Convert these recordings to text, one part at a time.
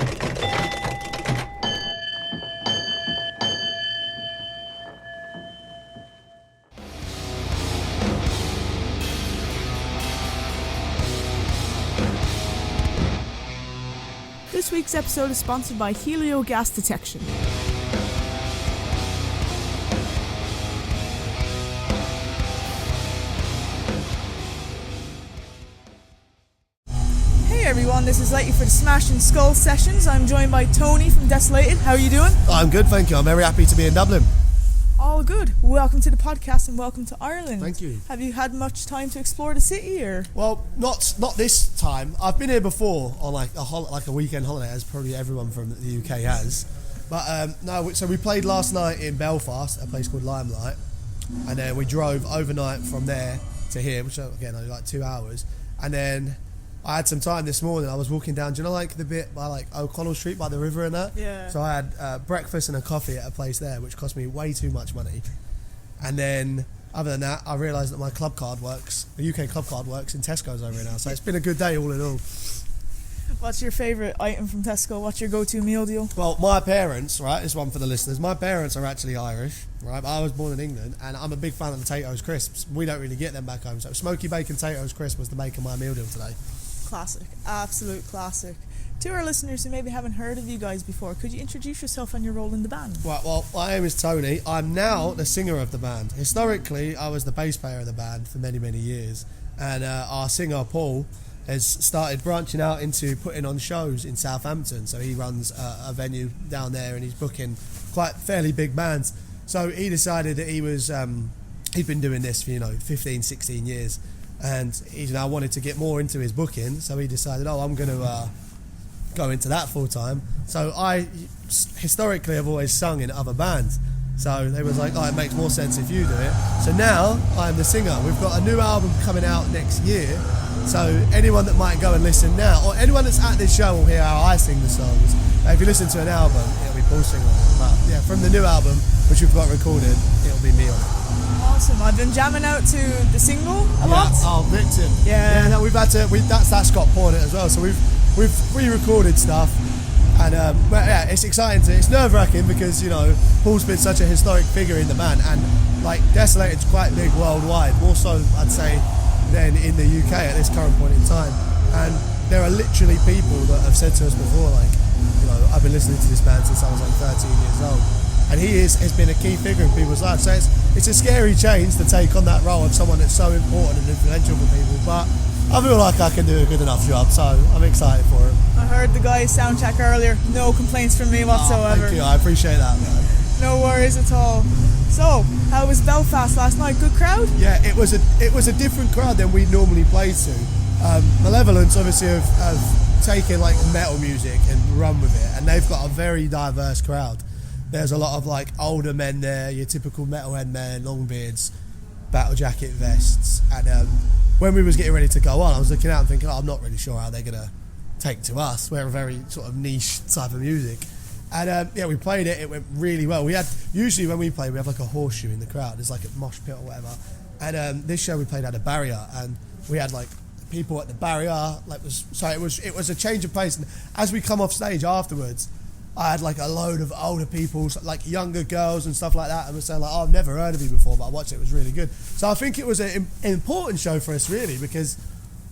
This week's episode is sponsored by Helio Gas Detection. Hey everyone, this is Lightly for the Smash and Skull Sessions. I'm joined by Tony from Desolated. How are you doing? I'm good, thank you. I'm very happy to be in Dublin. All good. Welcome to the podcast and welcome to Ireland. Thank you. Have you had much time to explore the city, or? Well, not this time. I've been here before on like a weekend holiday, as probably everyone from the UK has. But no, so we played last night in Belfast, a place called Limelight, and then we drove overnight from there to here, which again only like 2 hours, and then I had some time this morning. I was walking down, do you know like the bit by like O'Connell Street by the river and that? Yeah. So I had breakfast and a coffee at a place there, which cost me way too much money. And then, other than that, I realised that my club card works, the UK club card works in Tesco's over here now. So it's been a good day all in all. What's your favourite item from Tesco? What's your go-to meal deal? Well, my parents, right, this one for the listeners, my parents are actually Irish, right, but I was born in England, and I'm a big fan of the Tato's crisps. We don't really get them back home, so smoky bacon Tato's crisp was the make of my meal deal today. Classic, absolute classic. To our listeners who maybe haven't heard of you guys before, could you introduce yourself and your role in the band? Right, well, my name is Tony. I'm now the singer of the band. Historically, I was the bass player of the band for many, many years, and our singer, Paul, has started branching out into putting on shows in Southampton. So he runs a venue down there, and he's booking quite fairly big bands. So he decided that he'd been doing this for 15, 16 years, and he now wanted to get more into his booking. So he decided, I'm going to go into that full time. So I historically have always sung in other bands. So they was like, it makes more sense if you do it. So now I'm the singer. We've got a new album coming out next year. So anyone that might go and listen now, or anyone that's at this show will hear how I sing the songs. If you listen to an album, it'll be Paul singing on it. But yeah, from the new album, which we've got recorded, it'll be me on it. Awesome. I've been jamming out to the single a lot. Oh, Victim. Yeah. No, we've had to. That's Scott poured it as well. So we've re-recorded stuff, and but yeah, it's exciting. It's nerve-wracking because Paul's been such a historic figure in the band, and like Desolated's quite big worldwide, more so I'd say than in the UK at this current point in time. And there are literally people that have said to us before, like, I've been listening to this band since I was like 13 years old. And he has been a key figure in people's lives. So it's a scary change to take on that role of someone that's so important and influential for people. But I feel like I can do a good enough job, so I'm excited for it. I heard the guys sound check earlier. No complaints from me whatsoever. Thank you, I appreciate that, man. No worries at all. So, how was Belfast last night? Good crowd? Yeah, it was a different crowd than we normally play to. Malevolence obviously have taken like metal music and run with it, and they've got a very diverse crowd. There's a lot of like older men there, your typical metalhead men, long beards, battle jacket vests, and when we was getting ready to go on, I was looking out and thinking, I'm not really sure how they're gonna take to us. We're a very sort of niche type of music. And we played it. It went really well. Usually when we play, we have like a horseshoe in the crowd. It's like a mosh pit or whatever. And this show we played at a barrier, and we had like people at the barrier. It was a change of pace. And as we come off stage afterwards, I had like a load of older people, like younger girls and stuff like that, and were saying like, I've never heard of you before, but I watched it. It was really good. So I think it was an important show for us, really, because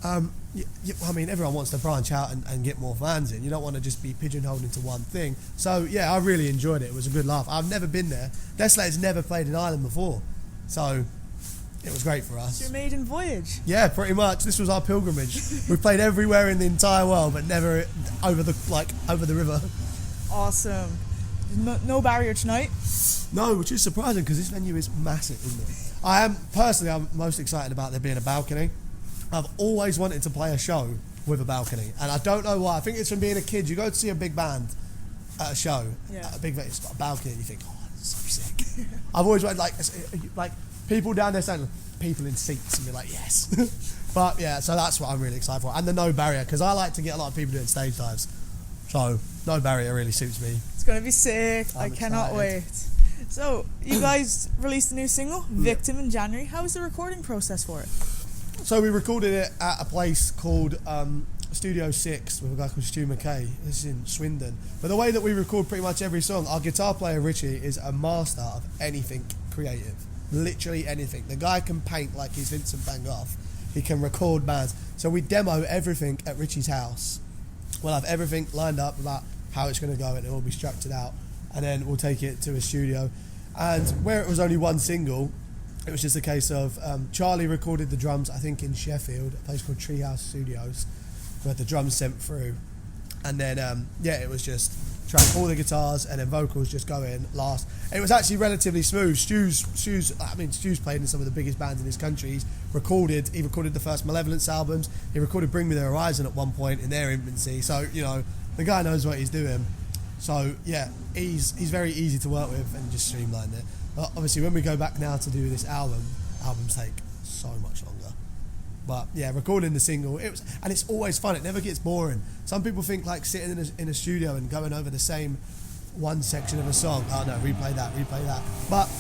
everyone wants to branch out and get more fans in. You don't want to just be pigeonholed into one thing. So yeah, I really enjoyed it. It was a good laugh. I've never been there. Desolated's never played in Ireland before, so it was great for us. It's your maiden voyage. Yeah, pretty much. This was our pilgrimage. We played everywhere in the entire world, but never over the river. Awesome. No barrier tonight? No, which is surprising because this venue is massive, isn't it? I'm most excited about there being a balcony. I've always wanted to play a show with a balcony, and I don't know why. I think it's from being a kid. You go to see a big band at a show, at a big venue, it's got a balcony, and you think, this is so sick. I've always wanted like people down there saying, people in seats, and be like, yes. But yeah, so that's what I'm really excited for, and the no barrier, because I like to get a lot of people doing stage dives. So no barrier really suits me. It's gonna be sick. I cannot wait. So you guys released a new single, Victim, in January. How was the recording process for it? So we recorded it at a place called Studio 6 with a guy called Stu McKay. This is in Swindon. But the way that we record pretty much every song, our guitar player Richie is a master of anything creative. Literally anything. The guy can paint like he's Vincent van Gogh. He can record bands. So we demo everything at Richie's house. We'll have everything lined up about how it's going to go, and it will be structured out. And then we'll take it to a studio. And where it was only one single, it was just a case of Charlie recorded the drums, I think, in Sheffield, a place called Treehouse Studios. We had the drums sent through. And then, it was just track all the guitars and then vocals just go in last. It was actually relatively smooth. Stu's played in some of the biggest bands in this country. He recorded the first Malevolence albums. He recorded Bring Me the Horizon at one point in their infancy. So, the guy knows what he's doing. So, yeah, he's very easy to work with and just streamlined it. But obviously, when we go back now to do this albums take so much longer. But yeah, recording the single, and it's always fun. It never gets boring. Some people think like sitting in a studio and going over the same one section of a song. Oh no, replay that. But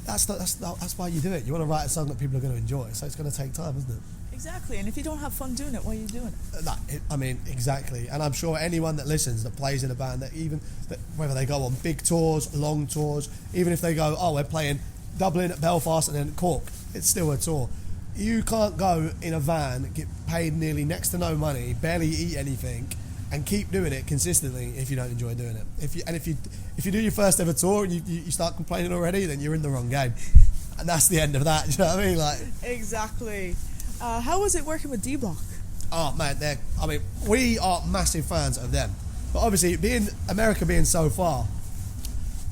that's why you do it. You want to write a song that people are going to enjoy. So it's going to take time, isn't it? Exactly. And if you don't have fun doing it, why are you doing it? Exactly. And I'm sure anyone that listens, that plays in a band, whether they go on big tours, long tours, even if they go, we're playing Dublin, Belfast, and then Cork, it's still a tour. You can't go in a van, get paid nearly next to no money, barely eat anything, and keep doing it consistently if you don't enjoy doing it. If you do your first ever tour and you start complaining already, then you're in the wrong game, and that's the end of that. Do you know what I mean? Exactly. How was it working with D-Block? Oh man, we are massive fans of them. But obviously, America being so far,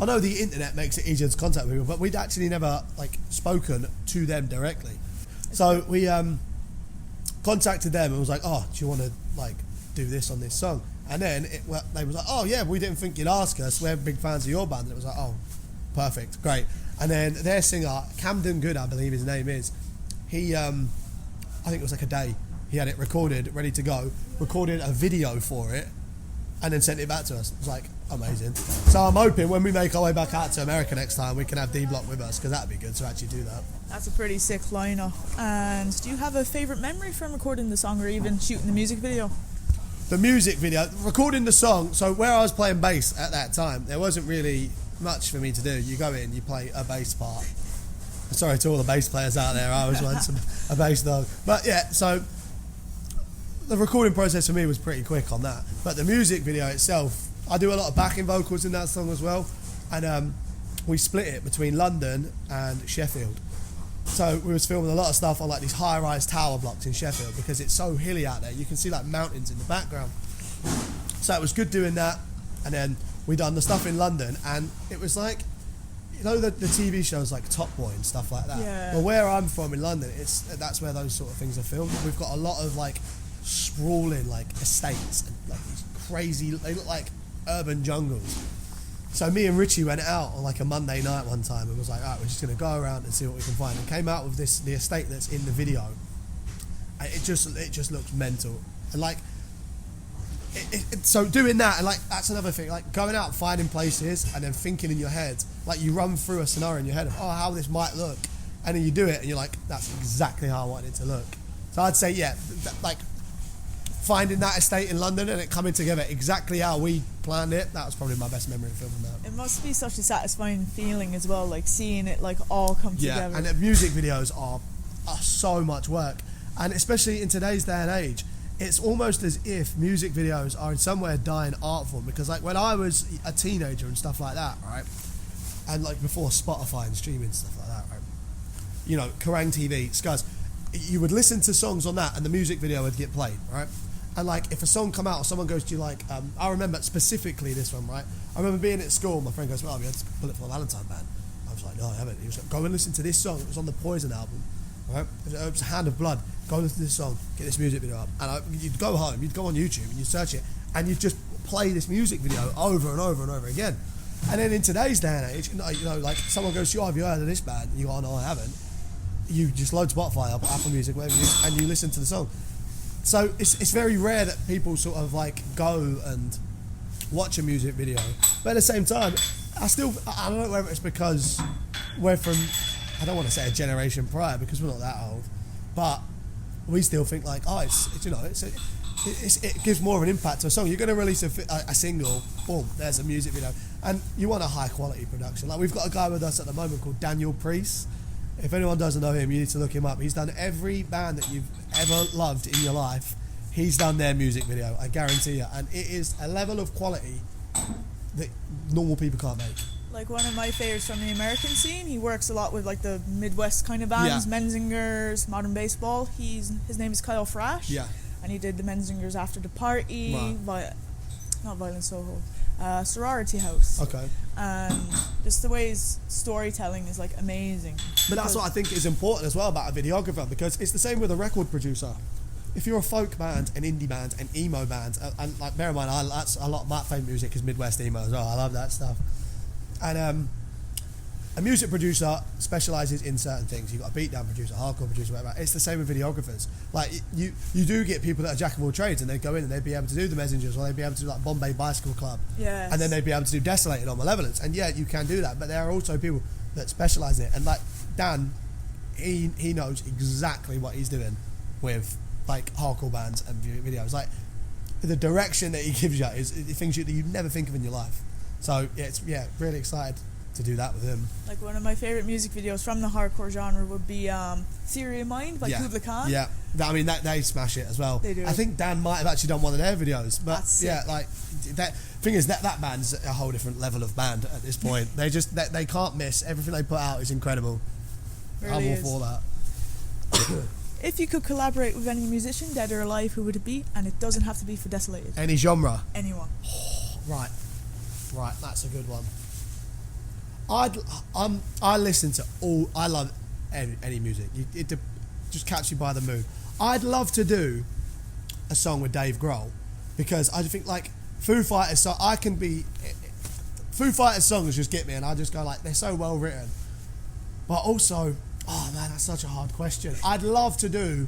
I know the internet makes it easier to contact people, but we'd actually never spoken to them directly. So we contacted them and was like, do you want to do this on this song? And then they was like, oh yeah, we didn't think you'd ask us. We're big fans of your band. And it was like, oh, perfect, great. And then their singer, Camden Good, I believe his name is, he, I think it was a day, he had it recorded, ready to go, recorded a video for it, and then sent it back to us. It was like, amazing. So I'm hoping when we make our way back out to America next time, we can have D-Block with us, because that'd be good to actually do that. That's a pretty sick lineup. And do you have a favourite memory from recording the song or even shooting the music video? The music video, recording the song, so where I was playing bass at that time, there wasn't really much for me to do. You go in, you play a bass part. Sorry to all the bass players out there, I was once a bass dog. But yeah, so the recording process for me was pretty quick on that. But the music video itself, I do a lot of backing vocals in that song as well. And we split it between London and Sheffield. So we was filming a lot of stuff on these high-rise tower blocks in Sheffield because it's so hilly out there. You can see mountains in the background. So it was good doing that. And then we done the stuff in London, and it was the TV shows like Top Boy and stuff like that. Yeah. Well, where I'm from in London, that's where those sort of things are filmed. We've got a lot of sprawling estates and these crazy, they look like urban jungles. So me and Richie went out on a Monday night one time and was like, alright, we're just going to go around and see what we can find. And came out with the estate that's in the video. And it just looks mental. And so doing that, and that's another thing, going out, finding places, and then thinking in your head, you run through a scenario in your head of, how this might look. And then you do it and you're like, that's exactly how I want it to look. So I'd say, yeah, finding that estate in London and it coming together exactly how we planned it, that was probably my best memory of filming that. It must be such a satisfying feeling as well, seeing it all come together. Yeah, and the music videos are so much work, and especially in today's day and age, it's almost as if music videos are in some way a dying art form, because when I was a teenager and stuff like that, right, and before Spotify and streaming stuff like that, right, Kerrang TV, Scuzz, you would listen to songs on that and the music video would get played, right? And if a song come out or someone goes to you I remember specifically this one, right? I remember being at school, my friend goes, well, have you had to Bullet for a Valentine band? I was like, no, I haven't. He was like, go and listen to this song. It was on the Poison album, right? It was A Hand of Blood. Go and listen to this song, get this music video up. And you'd go home, you'd go on YouTube and you'd search it, and you'd just play this music video over and over and over again. And then in today's day and age, someone goes to you, have you heard of this band? And you go, oh, no, I haven't. You just load Spotify up, Apple Music, whatever it is, and you listen to the song. So it's very rare that people sort of go and watch a music video. But at the same time, I don't know whether it's because we're from, I don't want to say a generation prior because we're not that old, but we still think it's it gives more of an impact to a song. You're going to release a single, boom, there's a music video, and you want a high quality production. Like we've got a guy with us at the moment called Daniel Priest. If anyone doesn't know him, you need to look him up. He's done every band that you've ever loved in your life. He's done their music video, I guarantee you, and it is a level of quality that normal people can't make. Like one of my favourites from the American scene, he works a lot with like the Midwest kind of bands, Menzingers, Modern Baseball. His name is Kyle Frash. Yeah. And he did the Menzingers After the Party, not Violent Soho, Sorority House. Okay. And just the way his storytelling is like amazing. But that's what I think is important as well about a videographer, because it's the same with a record producer. If you're a folk band, an indie band, an emo band, and like bear in mind, that's a lot of my favourite music is Midwest emo as well. I love that stuff. And a music producer specialises in certain things. You've got a beatdown producer, hardcore producer, whatever. It's the same with videographers. Like you do get people that are jack of all trades, and they go in and they'd be able to do the Messengers, or they'd be able to do like Bombay Bicycle Club, and then they'd be able to do Desolated or Malevolence. And yeah, you can do that, but there are also people that specialise in it. And like Dan, he knows exactly what he's doing with like hardcore bands and videos. Like the direction that he gives you is things that you'd never think of in your life. So it's really excited to do that with him. Like one of my favourite music videos from the hardcore genre would be Theory of Mind by Kubla Khan. Yeah, I mean they smash it as well. They do. I think Dan might have actually done one of their videos, but That's like that thing is that band's a whole different level of band at this point. They just they can't miss. Everything they put out is incredible. Really I'm all for that. If you could collaborate with any musician, dead or alive, who would it be? And it doesn't have to be for Desolated. Any genre. Anyone. Right, that's a good one. I listen to all. I love any music. It just catches you by the mood. I'd love to do a song with Dave Grohl, because I think like Foo Fighters. So I can be Foo Fighters songs just get me, and I just go like they're so well written. But also, oh man, that's such a hard question. I'd love to do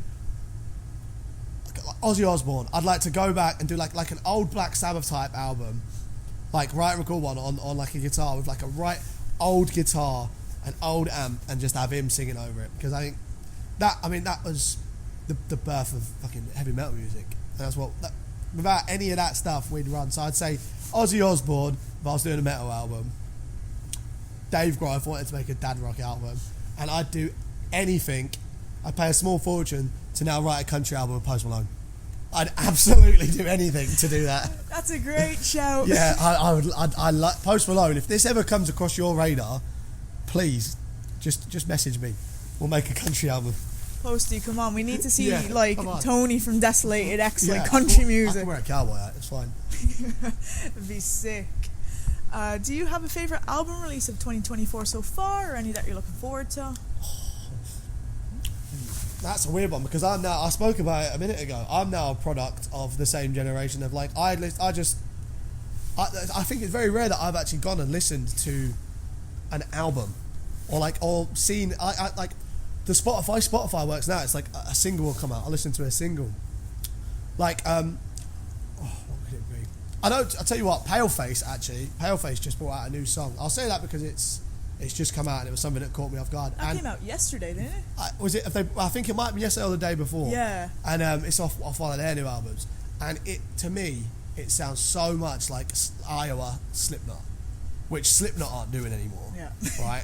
like Ozzy Osbourne. I'd like to go back and do like an old Black Sabbath type album. Like right record one on like a guitar with like a right old guitar, an old amp, and just have him singing over it, because I think that was the birth of fucking heavy metal music. And that's without any of that stuff we'd run. So I'd say Ozzy Osbourne if I was doing a metal album, Dave Grohl if I wanted to make a dad rock album, and I'd do anything. I'd pay a small fortune to now write a country album with Post Malone. I'd absolutely do anything to do that. That's a great shout. Yeah, I like Post Malone. If this ever comes across your radar, please just message me. We'll make a country album. Posty, come on, we need to see Tony from Desolated excellent country I music. can wear a cowboy hat, it's fine. It'd be sick. Do you have a favourite album release of 2024 so far, or any that you're looking forward to? That's a weird one, because I spoke about it a minute ago. I'm now a product of the same generation of like I think it's very rare that I've actually gone and listened to an album or seen I like the Spotify works now. It's like a single will come out. I listen to a single. Like what could it be? I'll tell you what, Paleface just brought out a new song. I'll say that because it's just come out and it was something that caught me off guard. That came out yesterday, didn't it? I think it might be yesterday or the day before. Yeah. And it's off one of their new albums. And to me, it sounds so much like Iowa Slipknot, which Slipknot aren't doing anymore. Yeah. Right?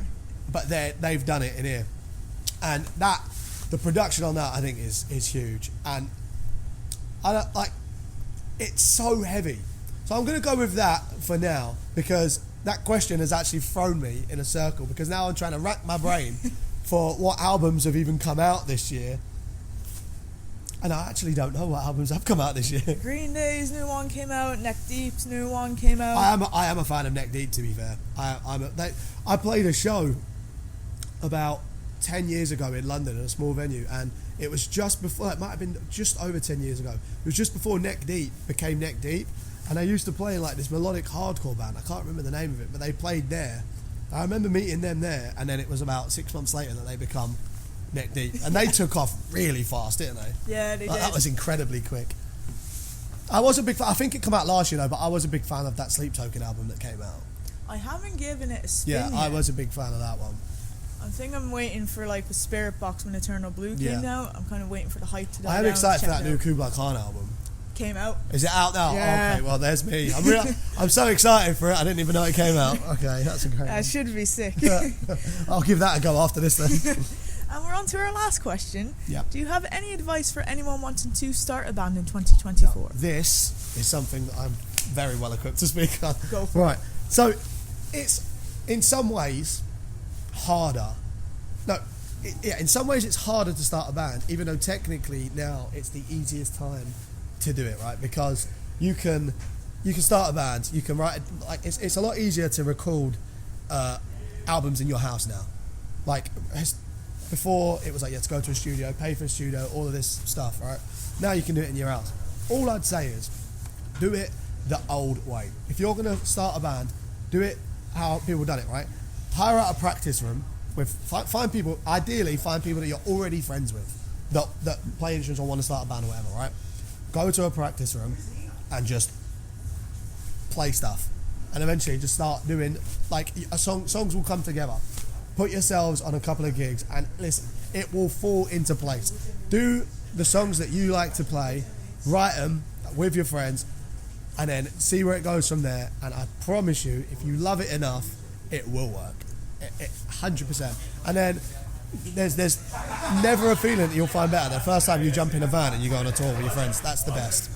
But they've done it in here. And the production on that I think is huge. And it's so heavy. So I'm going to go with that for now, because that question has actually thrown me in a circle, because now I'm trying to rack my brain for what albums have even come out this year. And I actually don't know what albums have come out this year. Green Day's new one came out, Neck Deep's new one came out. I am a fan of Neck Deep, to be fair. I played a show about 10 years ago in London at a small venue, and it was just before, it might have been just over 10 years ago. It was just before Neck Deep became Neck Deep. And I used to play in like this melodic hardcore band. I can't remember the name of it, but they played there. I remember meeting them there, and then it was about 6 months later that they become Neck Deep. And they took off really fast, didn't they? Yeah, they did. That was incredibly quick. I was a big fan. I think it came out last year though, but I was a big fan of that Sleep Token album that came out. I haven't given it a spin yet. I was a big fan of that one. I think I'm waiting for like the Spirit Box when Eternal Blue came out. I'm kind of waiting for the hype to die I am down excited to for that check new it out. Kublai Khan album. came out. Is it out now? Yeah. Okay, well, there's me. I'm so excited for it. I didn't even know it came out. Okay, that's a great That should be sick. I'll give that a go after this then. And we're on to our last question. Yep. Do you have any advice for anyone wanting to start a band in 2024? Now, this is something that I'm very well equipped to speak on. Go for it. Right. So, it's in some ways harder. No, in some ways it's harder to start a band, even though technically now it's the easiest time to do it, right? Because you can start a band, you can write, like, it's a lot easier to record albums in your house now. Like, before it was like you had to go to a studio, pay for a studio, all of this stuff, right? Now you can do it in your house. All I'd say is do it the old way. If you're going to start a band, do it how people done it, right? Hire out a practice room with ideally find people that you're already friends with that play instruments or want to start a band or whatever, right? Go to a practice room and just play stuff, and eventually just start doing, like, songs will come together. Put yourselves on a couple of gigs and listen, it will fall into place. Do the songs that you like to play, write them with your friends, and then see where it goes from there. And I promise you, if you love it enough, it will work. 100%. And then there's never a feeling that you'll find better. The first time you jump in a van and you go on a tour with your friends, that's the best.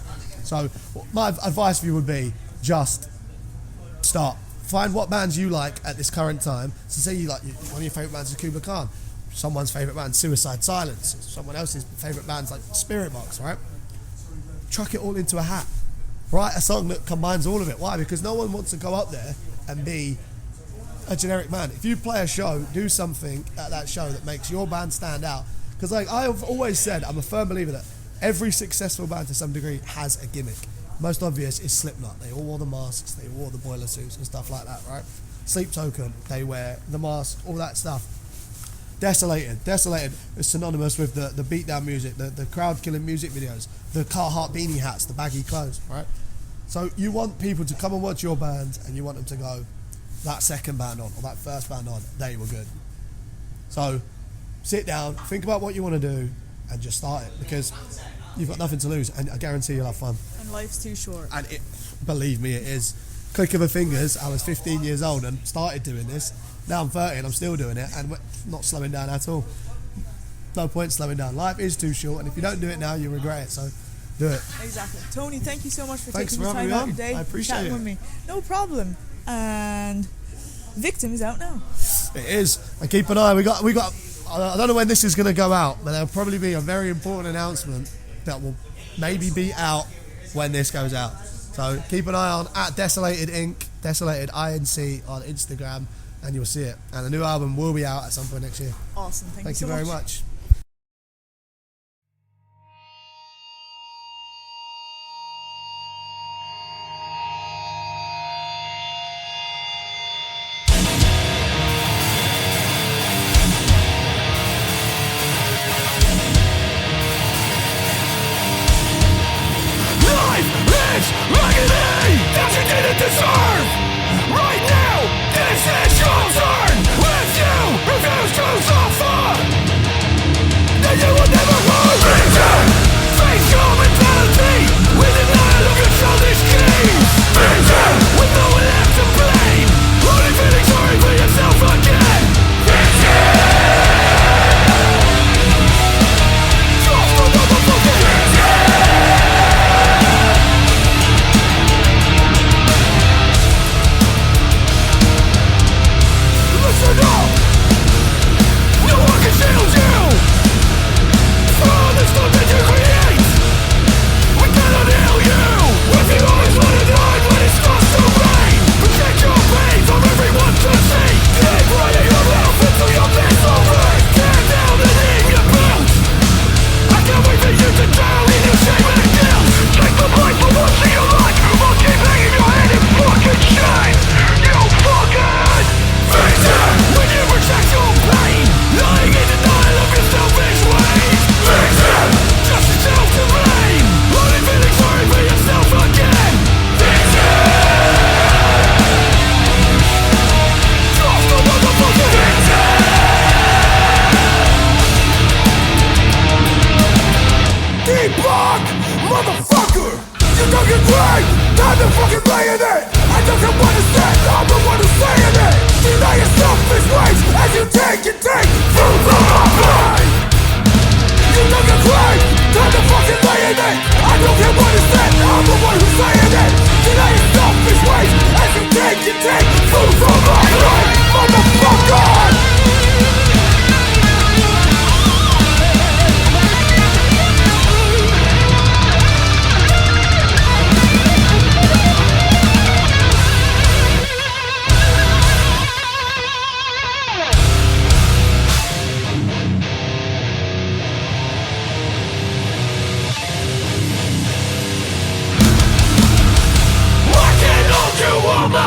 So my advice for you would be just start. Find what bands you like at this current time. So say you like, one of your favourite bands is Kubla Khan. Someone's favourite band, Suicide Silence. Someone else's favourite band's like Spirit Box, right? Chuck it all into a hat. Write a song that combines all of it. Why? Because no one wants to go up there and be a generic band. If you play a show, do something at that show that makes your band stand out. Because, like, I've always said, I'm a firm believer that every successful band to some degree has a gimmick. Most obvious is Slipknot. They all wore the masks, they wore the boiler suits and stuff like that, right? Sleep Token, they wear the mask, all that stuff. Desolated is synonymous with the beatdown music, the crowd-killing music videos, the Carhartt beanie hats, the baggy clothes, right? So you want people to come and watch your band, and you want them to go, that second band on, or that first band on, they were good. So sit down, think about what you want to do, and just start it, because you've got nothing to lose, and I guarantee you'll have fun. And life's too short. And believe me, it is. Click of a fingers, I was 15 years old and started doing this. Now I'm 30 and I'm still doing it, and we're not slowing down at all. No point slowing down. Life is too short, and if you don't do it now, you regret it, so do it. Exactly. Tony, thank you so much for Thanks taking for the having time me out on. of your day. I appreciate chatting it. with me. No problem. And Victim is out now. It is. And keep an eye. We got. I don't know when this is going to go out, but there'll probably be a very important announcement that will maybe be out when this goes out. So keep an eye on @Desolated Inc. Desolated INC on Instagram, and you'll see it. And the new album will be out at some point next year. Awesome. Thank you so very much. Deserve! Right now, this is your turn! If you refuse to suffer!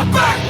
back